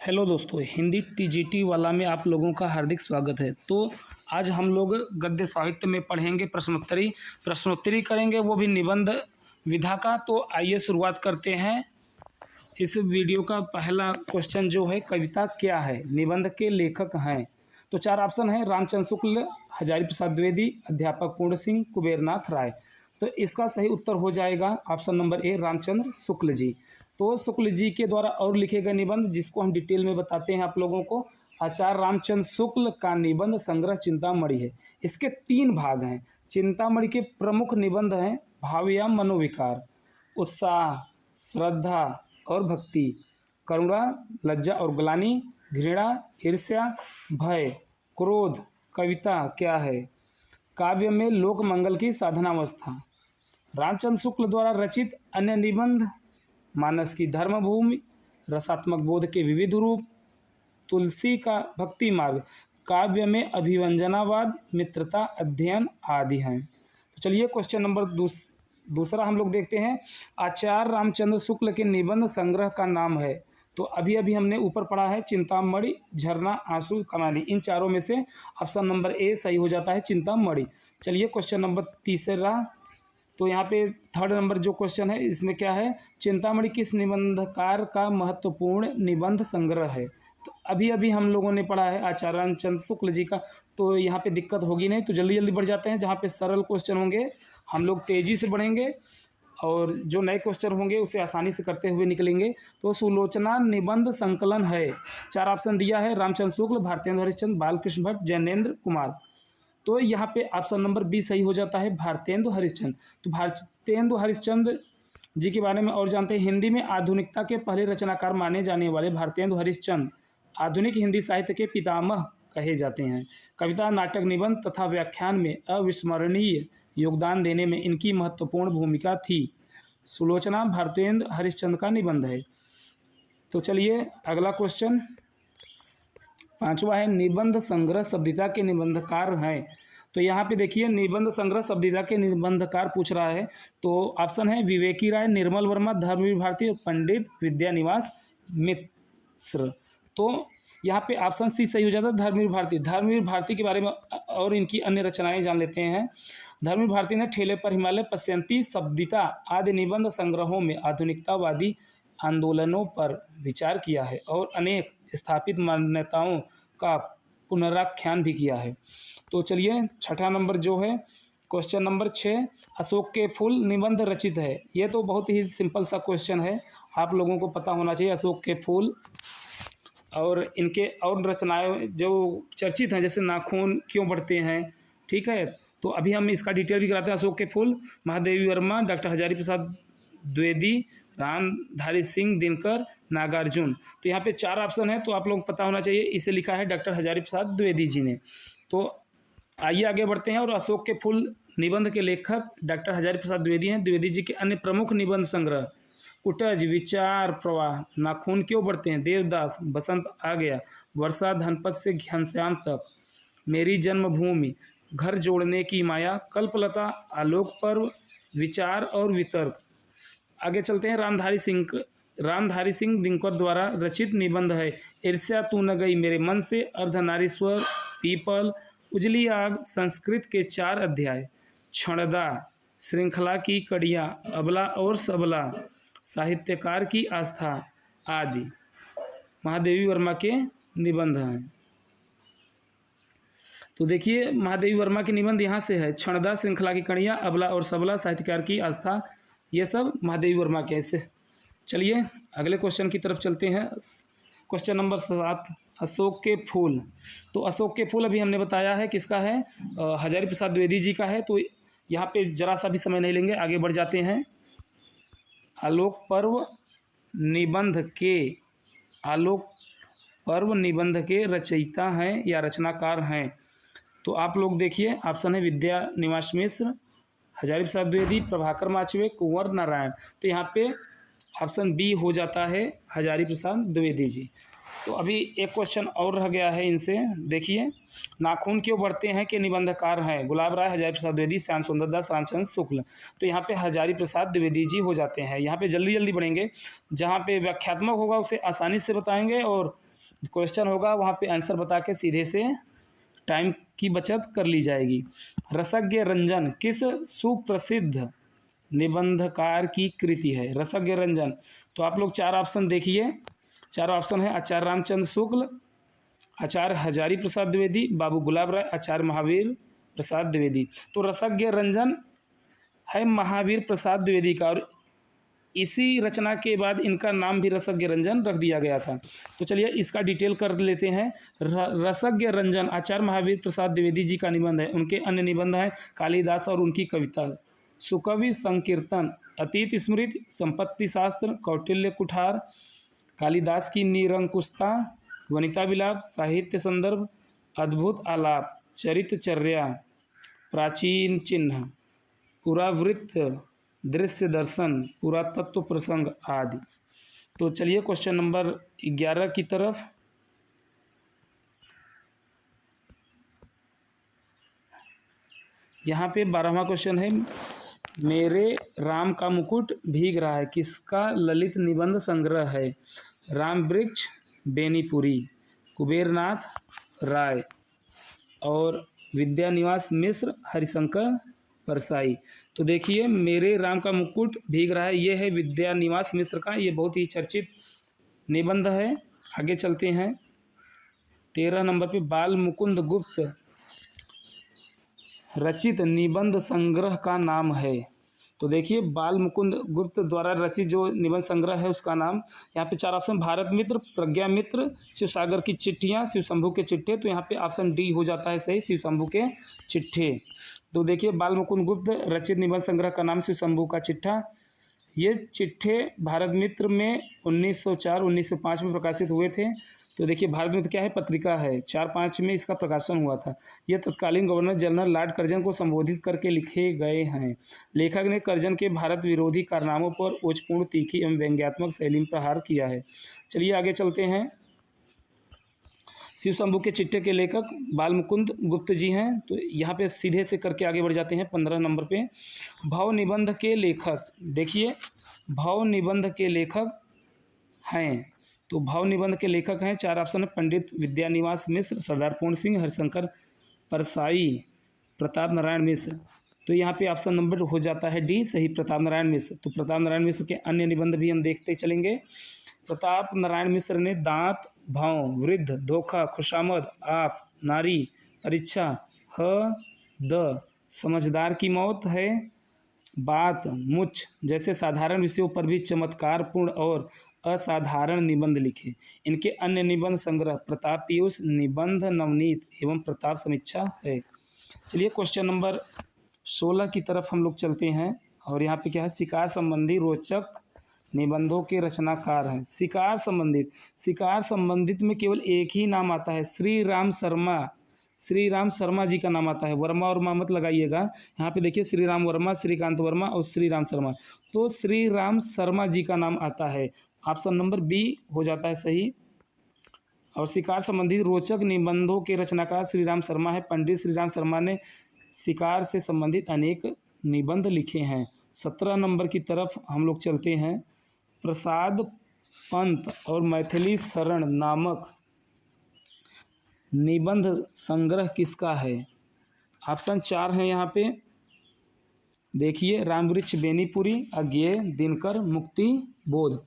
Hello दोस्तों, Hindi TGT वाला में आप लोगों का हार्दिक स्वागत है। तो आज हम लोग गद्य साहित्य में पढ़ेंगे, प्रश्नोत्तरी करेंगे, वो भी निबंध विधा का। तो आइए शुरुआत करते हैं। इस वीडियो का पहला क्वेश्चन जो है, कविता क्या है? निबंध के लेखक हैं। तो चार ऑप्शन है: रामचंद्र शुक्ल, हजारी प्रसाद द्विवेदी, अध्यापक पूर्ण सिंह, कुबेरनाथ राय। तो इसका सही उत्तर हो जाएगा option number A, Ramchandra Shukla ji. तो शुक्ल जी के द्वारा और लिखे गए निबंध, जिसको हम डिटेल में बताते हैं आप लोगों को। आचार्य रामचंद्र शुक्ल का निबंध संग्रह चिंतामणि है। इसके 3 भाग हैं। चिंतामणि के प्रमुख निबंध हैं भाव या मनोविकार, उत्साह, श्रद्धा और भक्ति, करुणा, लज्जा और ग्लानि, घृणा, ईर्ष्या, भय, क्रोध, कविता क्या है, काव्य में लोक मंगल की साधनावस्था। रामचंद्र शुक्ल द्वारा रचित अन्य निबंध: मानस की धर्मभूमि, रसात्मक बोध के विविध रूप, तुलसी का भक्ति मार्ग, काव्य में अभिव्यंजनावाद, मित्रता, अध्ययन आदि हैं। तो चलिए क्वेश्चन नंबर दूसरा हम लोग देखते हैं। आचार्य रामचंद्र शुक्ल के निबंध संग्रह का नाम है। तो अभी अभी हमने ऊपर पढ़ा है चिंतामणि, झरना, आंसू, कमानी। इन चारों में से ऑप्शन नंबर ए सही हो जाता है, चिंतामणि। चलिए क्वेश्चन नंबर तीसरा। तो यहाँ पे थर्ड नंबर जो क्वेश्चन है, इसमें क्या है? चिंतामणि किस निबंधकार का महत्वपूर्ण निबंध संग्रह है? तो अभी अभी हम लोगों ने पढ़ा है आचार्य रामचंद्र शुक्ल जी का। तो यहाँ पे दिक्कत होगी नहीं, तो जल्दी जल्दी बढ़ जाते हैं। जहाँ पे सरल क्वेश्चन होंगे हम लोग तेज़ी से बढ़ेंगे, और जो नए क्वेश्चन होंगे उसे आसानी से करते हुए निकलेंगे। तो सुलोचना निबंध संकलन है। 4 ऑप्शन दिया है: रामचंद्र शुक्ल, भारतेंदु हरिश्चंद्र, बालकृष्ण भट्ट, जैनेन्द्र कुमार। तो यहाँ पे ऑप्शन नंबर बी सही हो जाता है, भारतेंदु हरिश्चंद्र। तो भारतेंदु हरिश्चंद्र जी के बारे में और जानते हैं। हिंदी में आधुनिकता के पहले रचनाकार माने जाने वाले भारतेंदु हरिश्चंद्र आधुनिक हिंदी साहित्य के पितामह कहे जाते हैं। कविता, नाटक, निबंध तथा व्याख्यान में अविस्मरणीय योगदान देने में इनकी महत्वपूर्ण भूमिका थी। सुलोचना भारतेंदु हरिश्चंद्र का निबंध है। तो चलिए अगला क्वेश्चन 5वां है, निबंध संग्रह शब्दिता के निबंधकार हैं। तो यहाँ पे देखिए, निबंध संग्रह शब्दिता के निबंधकार पूछ रहा है। तो ऑप्शन है विवेकी राय, निर्मल वर्मा, धर्मवीर भारती और पंडित विद्यानिवास मिश्र। तो यहाँ पे ऑप्शन सी सही हो जाता है, धर्मवीर भारती। धर्मवीर भारती के बारे में और इनकी अन्य रचनाएं जान लेते हैं। धर्मवीर भारती ने ठेले पर हिमालय, पश्यंती, शब्दिता आदि निबंध संग्रहों में आधुनिकतावादी आंदोलनों पर विचार किया है और अनेक स्थापित मान्यताओं का पुनराख्यान भी किया है। तो चलिए छठा नंबर जो है, क्वेश्चन नंबर 6, अशोक के फूल निबंध रचित है। ये तो बहुत ही सिंपल सा क्वेश्चन है, आप लोगों को पता होना चाहिए। अशोक के फूल और इनके और रचनाएं जो चर्चित हैं, जैसे नाखून क्यों बढ़ते हैं, ठीक है। तो अभी हम इसका डिटेल भी कराते हैं। अशोक के फूल, महादेवी वर्मा, डॉक्टर हजारी प्रसाद द्विवेदी, रामधारी सिंह दिनकर, नागार्जुन। तो यहाँ पे 4 ऑप्शन है, तो आप लोग पता होना चाहिए। इसे लिखा है डॉक्टर हजारी प्रसाद द्विवेदी जी ने। तो आइए आगे बढ़ते हैं। और अशोक के फूल निबंध के लेखक डॉक्टर हजारी प्रसाद द्विवेदी हैं। द्विवेदी जी के अन्य प्रमुख निबंध संग्रह: कुटज, विचार प्रवाह, नाखून क्यों बढ़ते हैं, देवदास, बसंत आ गया, वर्षा, धनपत से घनश्याम तक, मेरी जन्मभूमि, घर जोड़ने की माया, कल्पलता, आलोक पर्व, विचार और वितर्क। आगे चलते हैं। रामधारी सिंह दिनकर द्वारा रचित निबंध है ईर्ष्या तू न गई मेरे मन से, अर्धनारीश्वर, पीपल, उजली आग, संस्कृत के 4 अध्याय, क्षणदा, श्रृंखला की कड़ियाँ, अबला और सबला, साहित्यकार की आस्था आदि महादेवी वर्मा के निबंध हैं। तो देखिए, महादेवी वर्मा के निबंध यहाँ से है: क्षणदा, श्रृंखला की कड़ियाँ, अबला और सबला, साहित्यकार की आस्था। ये सब महादेवी वर्मा के ऐसे। चलिए अगले क्वेश्चन की तरफ चलते हैं। क्वेश्चन नंबर 7, अशोक के फूल। तो अशोक के फूल अभी हमने बताया है किसका है, हजारी प्रसाद द्विवेदी जी का है। तो यहाँ पे जरा सा भी समय नहीं लेंगे, आगे बढ़ जाते हैं। आलोक पर्व निबंध के रचयिता हैं या रचनाकार हैं। तो आप लोग देखिए, ऑप्शन है विद्यानिवास मिश्र, हजारी प्रसाद द्विवेदी, प्रभाकर माचवे, कुंवर नारायण। तो यहाँ पे ऑप्शन बी हो जाता है, हजारी प्रसाद द्विवेदी जी। तो अभी एक क्वेश्चन और रह गया है इनसे, देखिए। नाखून क्यों बढ़ते हैं के निबंधकार हैं गुलाब राय, हजारी प्रसाद द्विवेदी, श्याम सुंदर दास, रामचंद्र शुक्ल। तो यहाँ पे हजारी प्रसाद द्विवेदी जी हो जाते हैं। यहाँ पे जल्दी जल्दी बढ़ेंगे। जहाँ पे व्याख्यात्मक होगा उसे आसानी से बताएंगे, और क्वेश्चन होगा वहाँ पे आंसर बता के सीधे से टाइम की बचत कर ली जाएगी। रसज्ञ रंजन किस सुप्रसिद्ध निबंधकार की कृति है? रसज्ञ रंजन, तो आप लोग चार ऑप्शन देखिए। चार ऑप्शन है आचार्य रामचंद्र शुक्ल, आचार्य हजारी प्रसाद द्विवेदी, बाबू गुलाब राय, आचार्य महावीर प्रसाद द्विवेदी। तो रसज्ञ रंजन है महावीर प्रसाद द्विवेदी का, और इसी रचना के बाद इनका नाम भी रसज्ञ रंजन रख दिया गया था। तो चलिए इसका डिटेल कर लेते हैं। रसज्ञ रंजन आचार्य महावीर प्रसाद द्विवेदी जी का निबंध है। उनके अन्य निबंध हैं कालिदास और उनकी कविता, सुकवि संकीर्तन, अतीत स्मृति, संपत्ति शास्त्र, कौटिल्य कुठार, कालिदास की निरंकुशता, वनिता विलाप, साहित्य संदर्भ, अद्भुत आलाप, चरितचर्या, प्राचीन चिन्ह, पुरावृत्त, दृश्य दर्शन, पुरातत्व प्रसंग आदि। तो चलिए क्वेश्चन नंबर 11 की तरफ। यहाँ पे 12वां क्वेश्चन है, मेरे राम का मुकुट भीग रहा है किसका ललित निबंध संग्रह है? राम वृक्ष बेनीपुरी, कुबेरनाथ राय और विद्यानिवास मिश्र हरिशंकर परसाई। तो देखिए मेरे राम का मुकुट भीग रहा है, ये है विद्यानिवास मिश्र का, ये बहुत ही चर्चित निबंध है। आगे चलते हैं। 13 नंबर पे बाल मुकुंद गुप्त रचित निबंध संग्रह का नाम है? तो देखिए बाल मुकुंद गुप्त द्वारा रचित जो निबंध संग्रह है उसका नाम, यहाँ पे चार ऑप्शन, भारत मित्र, प्रज्ञा मित्र, शिव सागर की चिट्ठियाँ, शिव शंभू के चिट्ठे। तो यहाँ पे ऑप्शन डी हो जाता है सही, शिव शंभू के चिट्ठे। तो देखिए बाल मुकुंद गुप्त रचित निबंध संग्रह का नाम शिव शंभू का चिट्ठा। ये चिट्ठे भारत मित्र में 1904-1905 में प्रकाशित हुए थे। तो देखिए भारत मित्र क्या है, पत्रिका है, 4-5 में इसका प्रकाशन हुआ था। यह तत्कालीन गवर्नर जनरल लॉर्ड कर्जन को संबोधित करके लिखे गए हैं। लेखक ने कर्जन के भारत विरोधी कारनामों पर ओजपूर्ण, तीखी एवं व्यंग्यात्मक शैली में प्रहार किया है। चलिए आगे चलते हैं। शिव शंभू के चिट्ठे के लेखक बाल मुकुंद गुप्त जी हैं। तो यहाँ पे सीधे से करके आगे बढ़ जाते हैं 15 नंबर पे। भाव निबंध के लेखक, देखिए भाव निबंध के लेखक हैं, तो भाव निबंध के लेखक हैं, चार ऑप्शन है, पंडित विद्यानिवास मिश्र, सरदार पूर्ण सिंह, हरिशंकर परसाई, प्रताप नारायण मिश्र। तो यहाँ पे ऑप्शन नंबर हो जाता है डी सही, प्रताप नारायण मिश्र। तो प्रताप नारायण मिश्र के अन्य निबंध भी हम देखते चलेंगे। प्रताप नारायण मिश्र ने दांत, भाव, वृद्ध, धोखा, खुशामद, आप, नारी, परीक्षा, द, समझदार की मौत है, बात, मुझ जैसे साधारण विषयों पर भी चमत्कारपूर्ण और असाधारण निबंध लिखे। इनके अन्य निबंध संग्रह प्रताप पीयूष, निबंध नवनीत एवं प्रताप समीक्षा है। चलिए क्वेश्चन नंबर 16 की तरफ हम लोग चलते हैं। और यहाँ पे क्या है, शिकार संबंधी रोचक निबंधों के रचनाकार हैं। शिकार संबंधित में केवल एक ही नाम आता है, श्री राम शर्मा जी का नाम आता है। वर्मा और मत लगाइएगा। यहाँ पे देखिए श्री राम वर्मा, श्रीकांत वर्मा और श्री राम शर्मा। तो श्री राम शर्मा जी का नाम आता है, ऑप्शन नंबर बी हो जाता है सही। और शिकार संबंधित रोचक निबंधों के रचनाकार श्री राम शर्मा है। पंडित श्री राम शर्मा ने शिकार से संबंधित अनेक निबंध लिखे हैं। 17 नंबर की तरफ हम लोग चलते हैं। प्रसाद पंत और मैथिली शरण नामक निबंध संग्रह किसका है? ऑप्शन 4 हैं यहाँ पे। देखिए रामवृक्ष बेनीपुरी, अज्ञेय, दिनकर, मुक्ति बोध।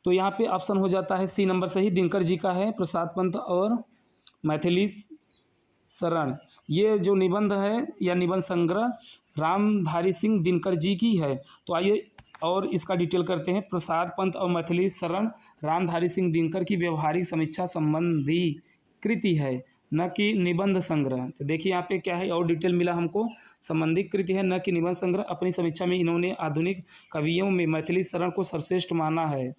तो यहाँ पे ऑप्शन हो जाता है सी नंबर सही, दिनकर जी का है, प्रसाद पंत और मैथिली शरण। ये जो निबंध है या निबंध संग्रह रामधारी सिंह दिनकर जी की है। तो आइए और इसका डिटेल करते हैं। प्रसाद पंत और मैथिली शरण रामधारी सिंह दिनकर की व्यवहारिक समीक्षा संबंधी कृति है, न कि निबंध संग्रह। तो देखिए यहाँ पे क्या है और डिटेल मिला हमको, संबंधित कृति है न कि निबंध संग्रह। अपनी समीक्षा में इन्होंने आधुनिक कवियों में मैथिली शरण को सर्वश्रेष्ठ माना है।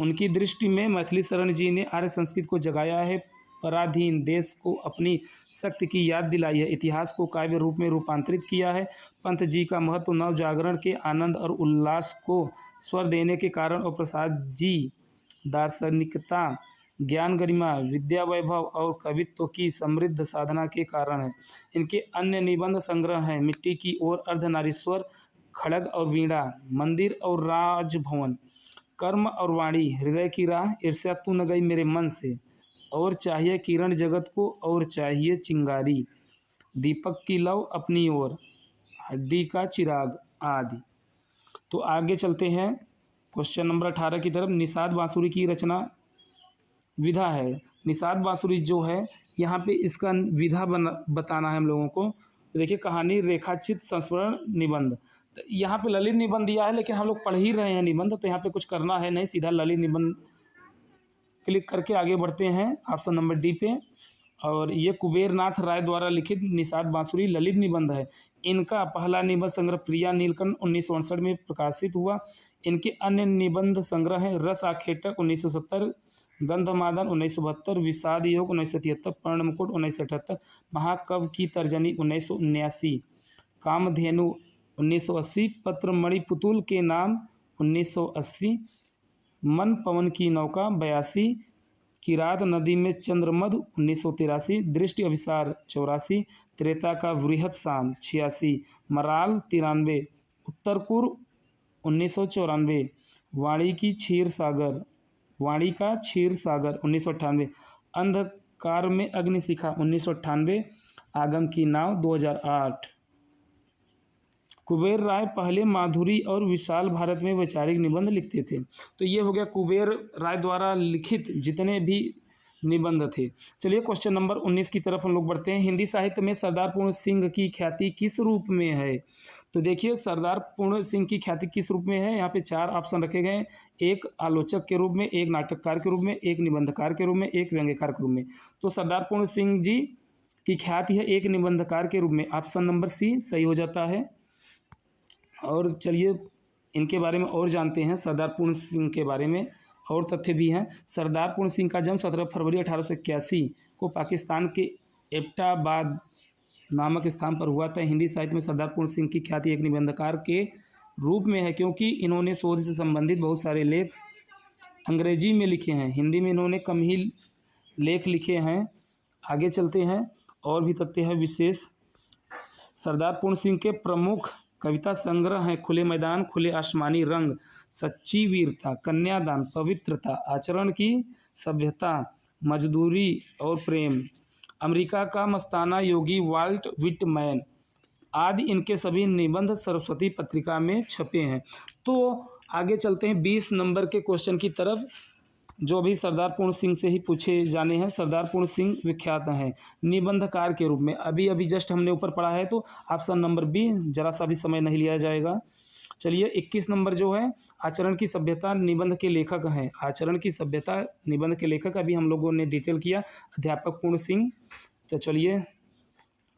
उनकी दृष्टि में मैथिली शरण जी ने आर्य संस्कृति को जगाया है, पराधीन देश को अपनी शक्ति की याद दिलाई है, इतिहास को काव्य रूप में रूपांतरित किया है। पंत जी का महत्व नव जागरण के आनंद और उल्लास को स्वर देने के कारण और प्रसाद जी दार्शनिकता, ज्ञान गरिमा, विद्या वैभव और कवित्व की समृद्ध साधना के कारण है। इनके अन्य निबंध संग्रह हैं मिट्टी की ओर, अर्धनारीश्वर, खड़ग और वीणा, मंदिर और राजभवन, कर्म और वाणी हृदय की राह, ईर्ष्या तू न गई मेरे मन से, और चाहिए किरण जगत को और चाहिए चिंगारी, दीपक की लौ अपनी ओर, हड्डी का चिराग आदि। तो आगे चलते हैं क्वेश्चन नंबर 18 की तरफ। निषाद बांसुरी की रचना विधा है। निषाद बांसुरी जो है यहाँ पे इसका विधा बताना है हम लोगों को। तो देखिए कहानी, रेखाचित, संस्मरण, निबंध। तो यहाँ पे ललित निबंध दिया है, लेकिन हम लोग पढ़ ही रहे हैं निबंध, तो यहाँ पे कुछ करना है नहीं, सीधा ललित निबंध क्लिक करके आगे बढ़ते हैं ऑप्शन नंबर डी पे। और ये कुबेर नाथ राय द्वारा लिखित निषाद बांसुरी ललित निबंध है। इनका पहला निबंध संग्रह प्रिया नीलकंठ 1968 में प्रकाशित हुआ। इनके अन्य निबंध संग्रह हैं रस आखेटक 1970, गंधमादन 1972, विषाद योग 1973, पर्णमुकुट 1978, महाकवि की तर्जनी 1979, कामधेनु 1980, पत्रमणि पुतुल के नाम 1980, मन पवन की नौका 82, किरात नदी में चंद्रमध 1983, दृष्टि अभिसार 84, त्रेता का वृहत शाम 86, मराल 93, उत्तरकुर 1994, वाणी की क्षीर सागर, वाणी का क्षीर सागर 1998, अंधकार में अग्निशिखा 1998, आगम की नाव 2008। कुबेर राय पहले माधुरी और विशाल भारत में वैचारिक निबंध लिखते थे। तो ये हो गया कुबेर राय द्वारा लिखित जितने भी निबंध थे। चलिए क्वेश्चन नंबर 19 की तरफ हम लोग बढ़ते हैं। हिंदी साहित्य में सरदार पूर्ण सिंह की ख्याति किस रूप में है? तो देखिए सरदार पूर्ण सिंह की ख्याति किस रूप में है, यहाँ पे 4 ऑप्शन रखे गए हैं। एक आलोचक के रूप में, एक नाटककार के रूप में, एक निबंधकार के रूप में, एक व्यंग्यकार के रूप में। तो सरदार पूर्ण सिंह जी की ख्याति है एक निबंधकार के रूप में। ऑप्शन नंबर सी सही हो जाता है। और चलिए इनके बारे में और जानते हैं, सरदार पूर्ण सिंह के बारे में और तथ्य भी हैं। सरदार पूर्ण सिंह का जन्म 17 फरवरी 1881 को पाकिस्तान के एबटाबाद नामक स्थान पर हुआ था। हिंदी साहित्य में सरदार पूर्ण सिंह की ख्याति एक निबंधकार के रूप में है, क्योंकि इन्होंने शोध से संबंधित बहुत सारे लेख अंग्रेजी में लिखे हैं, हिंदी में इन्होंने कम ही लेख लिखे हैं। आगे चलते हैं, और भी तथ्य है विशेष। सरदार पूर्ण सिंह के प्रमुख कविता संग्रह हैं खुले मैदान, खुले आसमानी रंग, सच्ची वीरता, कन्यादान, पवित्रता, आचरण की सभ्यता, मजदूरी और प्रेम, अमेरिका का मस्ताना योगी वाल्ट विटमैन आदि इनके सभी निबंध सरस्वती पत्रिका में छपे हैं। तो आगे चलते हैं 20 नंबर के क्वेश्चन की तरफ, जो भी सरदार पूर्ण सिंह से ही पूछे जाने हैं। सरदार पूर्ण सिंह विख्यात हैं निबंधकार के रूप में। अभी जस्ट हमने ऊपर पढ़ा है, तो ऑप्शन नंबर बी, जरा सा भी समय नहीं लिया जाएगा। चलिए 21 नंबर जो है, आचरण की सभ्यता निबंध के लेखक हैं। आचरण की सभ्यता निबंध के लेखक अभी हम लोगों ने डिटेल किया, अध्यापक पूर्ण सिंह। तो चलिए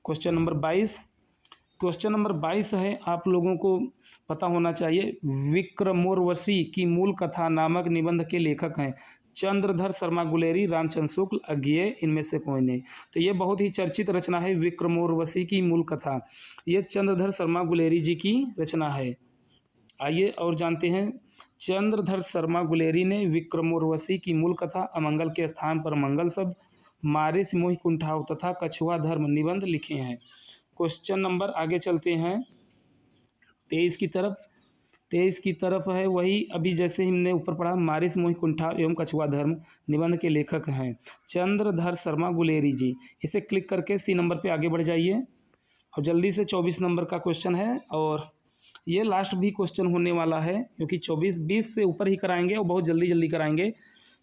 क्वेश्चन नंबर 22। क्वेश्चन नंबर 22 है, आप लोगों को पता होना चाहिए, विक्रमोर्वशी की मूल कथा नामक निबंध के लेखक हैं चंद्रधर शर्मा गुलेरी, रामचंद्र शुक्ल, अज्ञेय, इनमें से कोई नहीं। तो ये बहुत ही चर्चित रचना है विक्रमोर्वशी की मूल कथा। ये चंद्रधर शर्मा गुलेरी जी की रचना है। आइए और जानते हैं। चंद्रधर शर्मा गुलेरी ने विक्रमोर्वशी की मूल कथा, अमंगल के स्थान पर मंगल शब्द, मारिस मोहि कुंठाव तथा कछुआ धर्म निबंध लिखे हैं। क्वेश्चन नंबर आगे चलते हैं 23 की तरफ। 23 की तरफ है वही अभी जैसे हमने ऊपर पढ़ा, मारिस मोहि कुंठाव एवं कछुआ धर्म निबंध के लेखक हैं चंद्रधर शर्मा गुलेरी जी। इसे क्लिक करके सी नंबर पे आगे बढ़ जाइए और जल्दी से 24 नंबर का क्वेश्चन है, और ये लास्ट भी क्वेश्चन होने वाला है, क्योंकि 24-20 से ऊपर ही कराएंगे और बहुत जल्दी कराएंगे।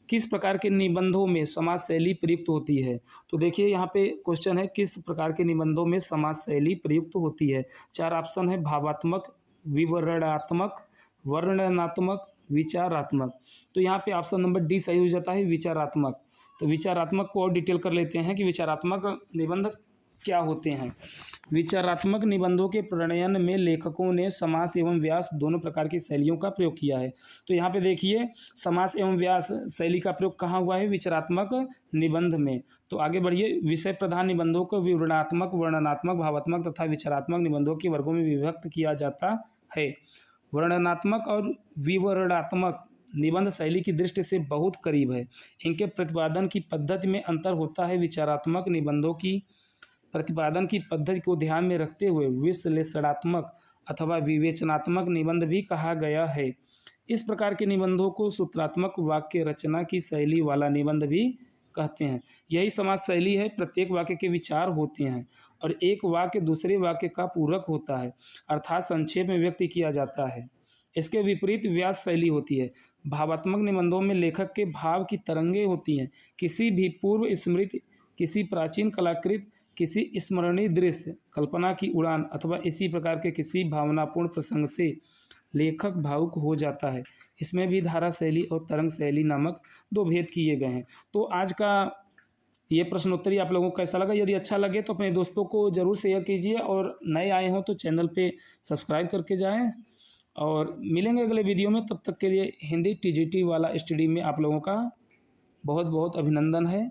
किस प्रकार के निबंधों में समाज शैली प्रयुक्त होती है? तो देखिए यहाँ पे क्वेश्चन है, किस प्रकार के निबंधों में समाज शैली प्रयुक्त होती है। 4 ऑप्शन है, भावात्मक, विवरणात्मक, वर्णनात्मक, विचारात्मक। तो यहाँ पे ऑप्शन नंबर डी सही हो जाता है, विचारात्मक। तो विचारात्मक को और डिटेल कर लेते हैं कि विचारात्मक निबंध क्या होते हैं। विचारात्मक निबंधों के प्रणयन में लेखकों ने समास एवं व्यास दोनों प्रकार की शैलियों का प्रयोग किया है। तो यहाँ पे देखिए समास एवं व्यास शैली का प्रयोग कहाँ हुआ है? विचारात्मक निबंध में। तो आगे बढ़िए। विषय प्रधान निबंधों को विवरणात्मक, वर्णनात्मक, भावात्मक तथा विचारात्मक निबंधों के वर्गों में विभक्त किया जाता है। वर्णनात्मक और विवरणात्मक निबंध शैली की दृष्टि से बहुत करीब है। इनके प्रतिपादन की पद्धति में अंतर होता है। विचारात्मक निबंधों की प्रतिपादन की पद्धति को ध्यान में रखते हुए विश्लेषणात्मक अथवा विवेचनात्मक निबंध भी कहा गया है। इस प्रकार के निबंधों को सूत्रात्मक वाक्य रचना की शैली वाला निबंध भी कहते हैं। यही समाज शैली है। प्रत्येक वाक्य के विचार होते हैं और एक वाक्य दूसरे वाक्य का पूरक होता है, अर्थात संक्षेप में व्यक्त किया जाता है। इसके विपरीत व्यास शैली होती है। भावात्मक निबंधों में लेखक के भाव की तरंगें होती हैं। किसी भी पूर्व स्मृति, किसी प्राचीन कलाकृत, किसी स्मरणीय दृश्य, कल्पना की उड़ान अथवा इसी प्रकार के किसी भावनापूर्ण प्रसंग से लेखक भावुक हो जाता है। इसमें भी धारा शैली और तरंग शैली नामक दो भेद किए गए हैं। तो आज का ये प्रश्नोत्तरी आप लोगों को कैसा लगा? यदि अच्छा लगे तो अपने दोस्तों को ज़रूर शेयर कीजिए और नए आए हों तो चैनल पे सब्सक्राइब करके जाएं। और मिलेंगे अगले वीडियो में। तब तक के लिए हिंदी टीजीटी वाला स्टडी में आप लोगों का बहुत बहुत अभिनंदन है।